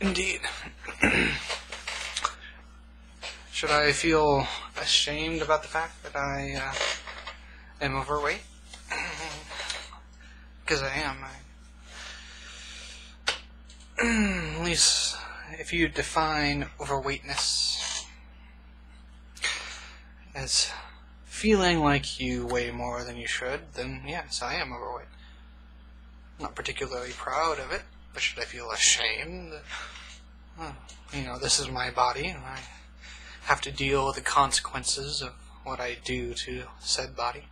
Indeed. Should I feel ashamed about the fact that I am overweight? Because I am. At least if you define overweightness as feeling like you weigh more than you should, then yes, I am overweight. I'm not particularly proud of it, but should I feel ashamed? Oh, this is my body, and I have to deal with the consequences of what I do to said body.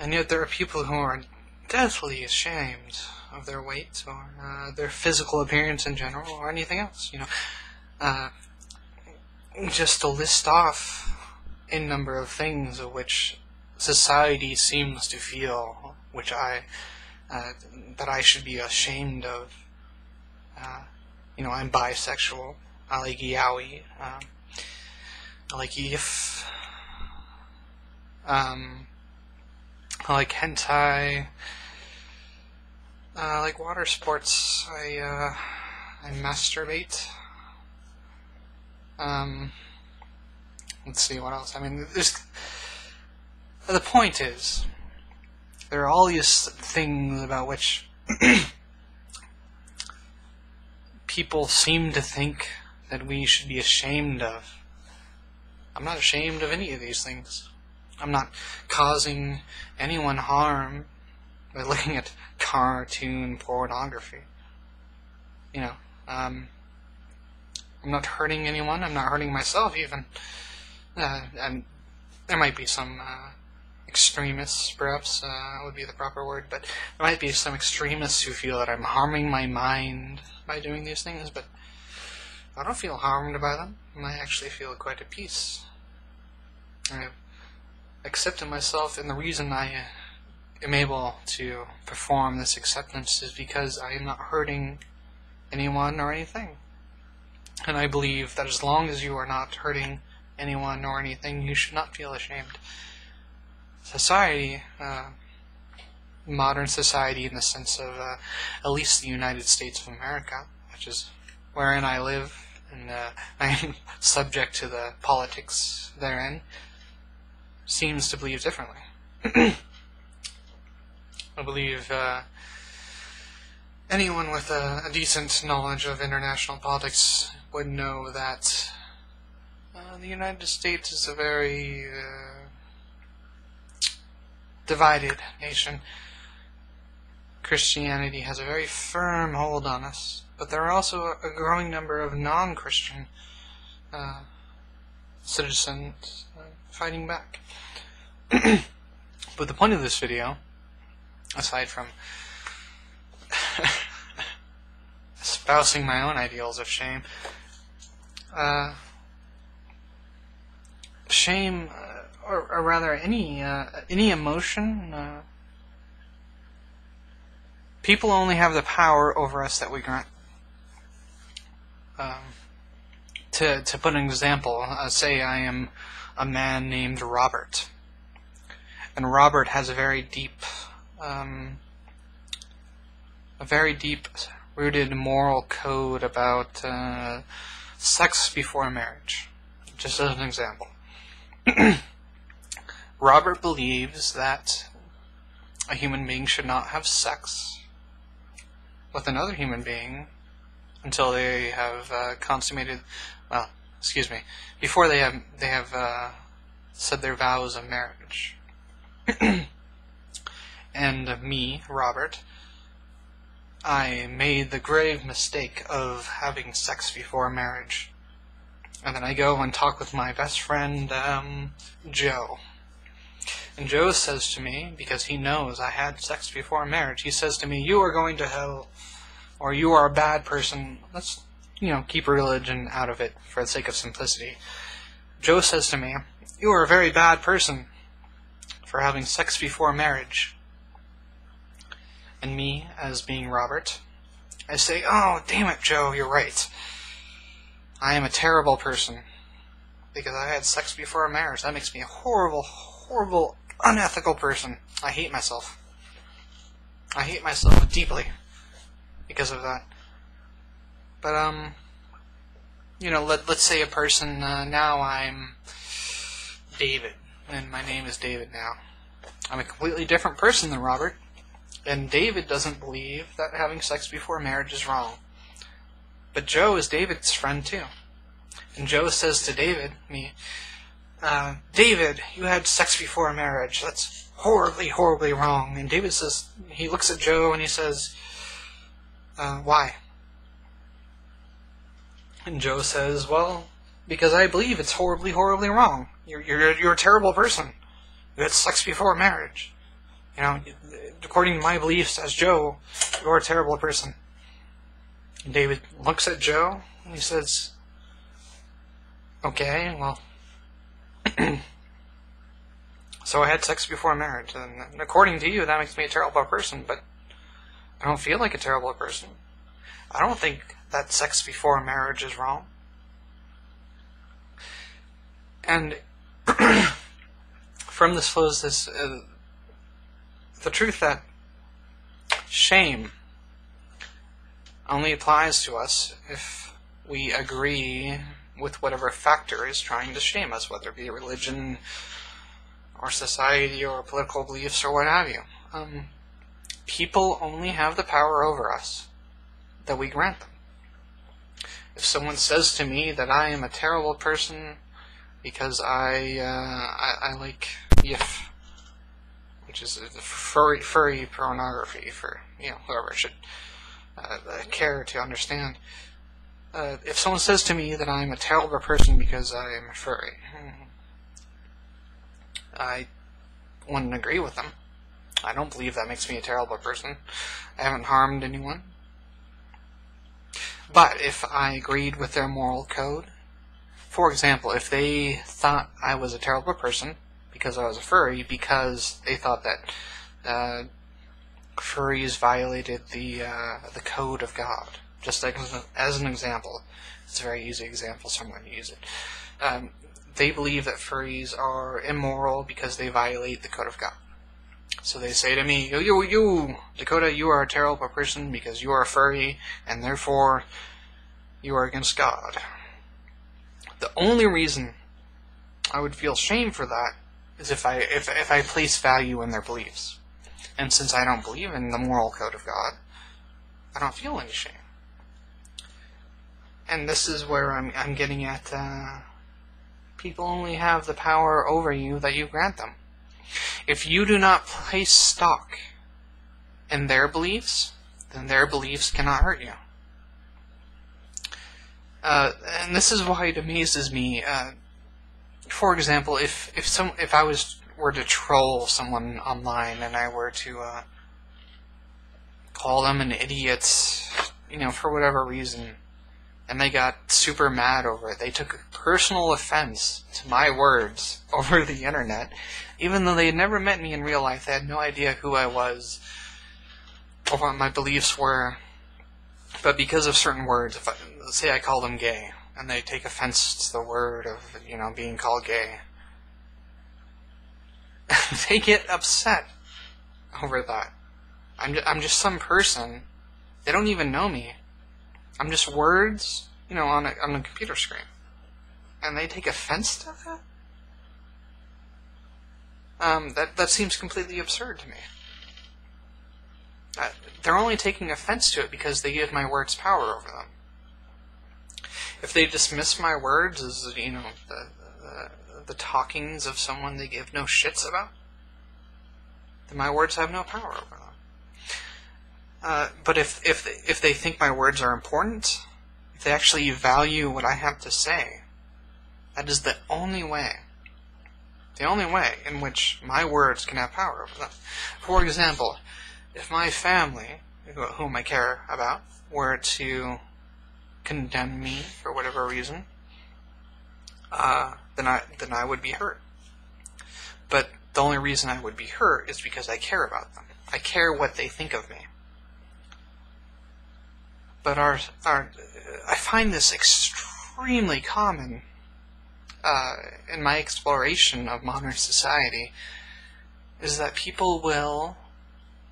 And yet there are people who are deathly ashamed of their weight or their physical appearance in general or anything else. Just to list off a number of things of which society seems to feel, which that I should be ashamed of. I'm bisexual. I like yaoi. I like yif. I like hentai. I like water sports. I masturbate. Let's see what else. The point is, there are all these things about which people seem to think that we should be ashamed of. I'm not ashamed of any of these things. I'm not causing anyone harm by looking at cartoon pornography. I'm not hurting anyone. I'm not hurting myself even. And there might be some extremists, perhaps, would be the proper word, but there might be some extremists who feel that I'm harming my mind by doing these things, but I don't feel harmed by them. I actually feel quite at peace. I've accepted myself, and the reason I am able to perform this acceptance is because I am not hurting anyone or anything. And I believe that as long as you are not hurting anyone or anything, you should not feel ashamed. Society, modern society in the sense of at least the United States of America, which is wherein I live, and I am subject to the politics therein, seems to believe differently. I believe anyone with a decent knowledge of international politics would know that the United States is a very divided nation. Christianity has a very firm hold on us, but there are also a growing number of non-Christian citizens fighting back. But the point of this video, aside from espousing my own ideals of shame, or rather any emotion, people only have the power over us that we grant. To put an example, say I am a man named Robert, and Robert has a very deep rooted moral code about sex before marriage, just as an example. Robert believes that a human being should not have sex with another human being until they have before they have said their vows of marriage. And me, Robert, I made the grave mistake of having sex before marriage. And then I go and talk with my best friend, Joe. And Joe says to me, because he knows I had sex before marriage, he says to me, "You are going to hell, or you are a bad person." Let's, keep religion out of it for the sake of simplicity. Joe says to me, "You are a very bad person for having sex before marriage." And me, as being Robert, I say, "Oh, damn it, Joe, you're right. I am a terrible person because I had sex before marriage. That makes me a horrible, horrible, unethical person. I hate myself." I hate myself deeply because of that. But, let's say a person, now I'm David, and my name is David now. I'm a completely different person than Robert, and David doesn't believe that having sex before marriage is wrong. But Joe is David's friend too. And Joe says to David, David, you had sex before marriage. That's horribly, horribly wrong. And David says, he looks at Joe and he says, why? And Joe says, well, because I believe it's horribly, horribly wrong. You're a terrible person. You had sex before marriage. According to my beliefs as Joe, you're a terrible person. And David looks at Joe and he says, okay, well, so I had sex before marriage, and according to you, that makes me a terrible person, but I don't feel like a terrible person. I don't think that sex before marriage is wrong. And from this flows the truth that shame only applies to us if we agree with whatever factor is trying to shame us, whether it be religion or society or political beliefs or what have you. People only have the power over us that we grant them. If someone says to me that I am a terrible person because I like YIF, which is furry pornography for whoever should care to understand. If someone says to me that I'm a terrible person because I am a furry, I wouldn't agree with them. I don't believe that makes me a terrible person. I haven't harmed anyone. But if I agreed with their moral code, for example, if they thought I was a terrible person because I was a furry, because they thought that furries violated the code of God, just like as an example, it's a very easy example, so I'm going to use it. They believe that furries are immoral because they violate the code of God. So they say to me, you, Dakota, you are a terrible person because you are a furry, and therefore you are against God. The only reason I would feel shame for that is if I place value in their beliefs. And since I don't believe in the moral code of God, I don't feel any shame. And this is where I'm getting at, people only have the power over you that you grant them. If you do not place stock in their beliefs, then their beliefs cannot hurt you. And this is why it amazes me. For example, if I were to troll someone online and I were to call them an idiot, for whatever reason, and they got super mad over it, they took personal offense to my words over the internet, even though they had never met me in real life. They had no idea who I was or what my beliefs were. But because of certain words, let's say I call them gay, and they take offense to the word of, being called gay, they get upset over that. I'm just some person. They don't even know me. I'm just words, on a computer screen. And they take offense to that? That seems completely absurd to me. They're only taking offense to it because they give my words power over them. If they dismiss my words as, the talkings of someone they give no shits about, then my words have no power over them. But if they think my words are important, if they actually value what I have to say, that is the only way in which my words can have power over them. For example, if my family, whom I care about, were to condemn me for whatever reason, then I would be hurt. But the only reason I would be hurt is because I care about them. I care what they think of me. But I find this extremely common in my exploration of modern society, is that people will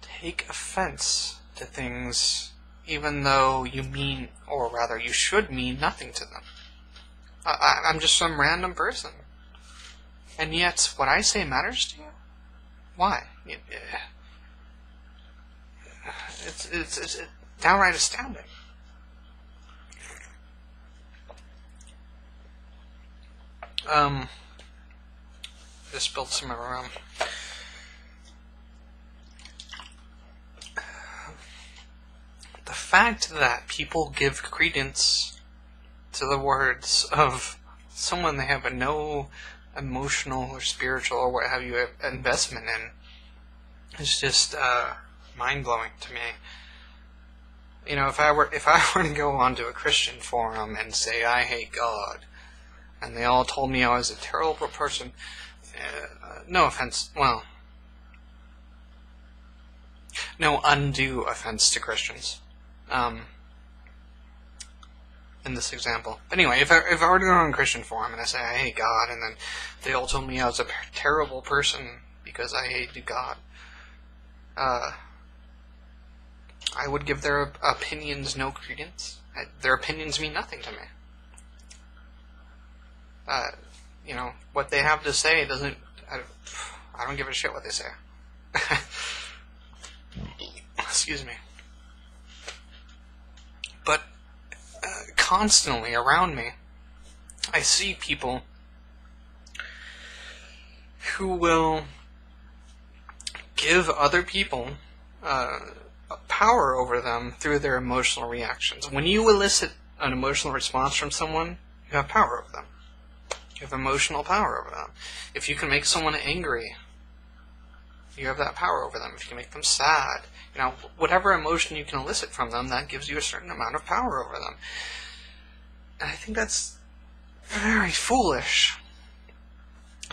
take offense to things even though you mean, or rather you should mean, nothing to them. I'm just some random person. And yet, what I say matters to you? Why? It's downright astounding. Just spilled some of our the fact that people give credence to the words of someone they have no emotional or spiritual or what have you investment in is just mind-blowing to me. You know, if I were to go onto a Christian forum and say I hate God, and they all told me I was a terrible person, no offense, well, no undue offense to Christians, in this example. Anyway, if I were to go on a Christian forum and I say I hate God, and then they all told me I was a terrible person because I hated God, I would give their opinions no credence. Their opinions mean nothing to me. You know, what they have to say doesn't... I don't give a shit what they say. Excuse me. But constantly around me, I see people who will give other people power over them through their emotional reactions. When you elicit an emotional response from someone, you have power over them. You have emotional power over them. If you can make someone angry, you have that power over them. If you can make them sad, you know, whatever emotion you can elicit from them, that gives you a certain amount of power over them. And I think that's very foolish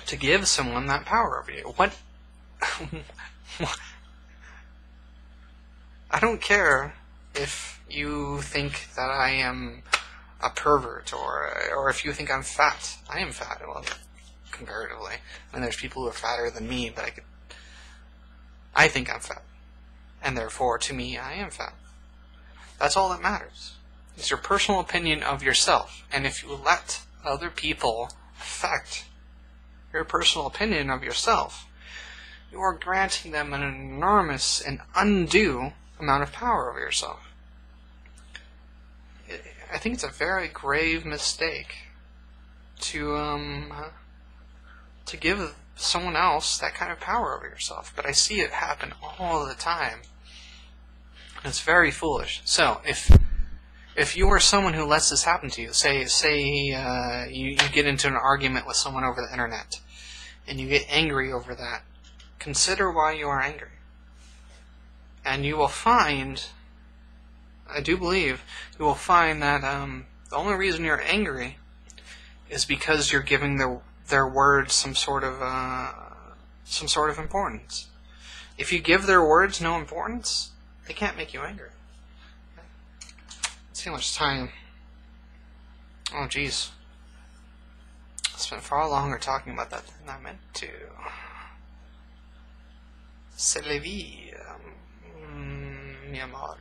to give someone that power over you. What? I don't care if you think that I am a pervert, or if you think I'm fat. I am fat, well, comparatively. And there's people who are fatter than me, but I think I'm fat. And therefore, to me, I am fat. That's all that matters. It's your personal opinion of yourself. And if you let other people affect your personal opinion of yourself, you are granting them an enormous and undue amount of power over yourself. I think it's a very grave mistake to give someone else that kind of power over yourself. But I see it happen all the time. And it's very foolish. So, if you are someone who lets this happen to you, say you get into an argument with someone over the internet, and you get angry over that, consider why you are angry. And you will find, I do believe, you will find that the only reason you're angry is because you're giving their words some sort of importance. If you give their words no importance, they can't make you angry. Let's see how much time. Oh, jeez. I spent far longer talking about that than I meant to. C'est la vie, mi amore.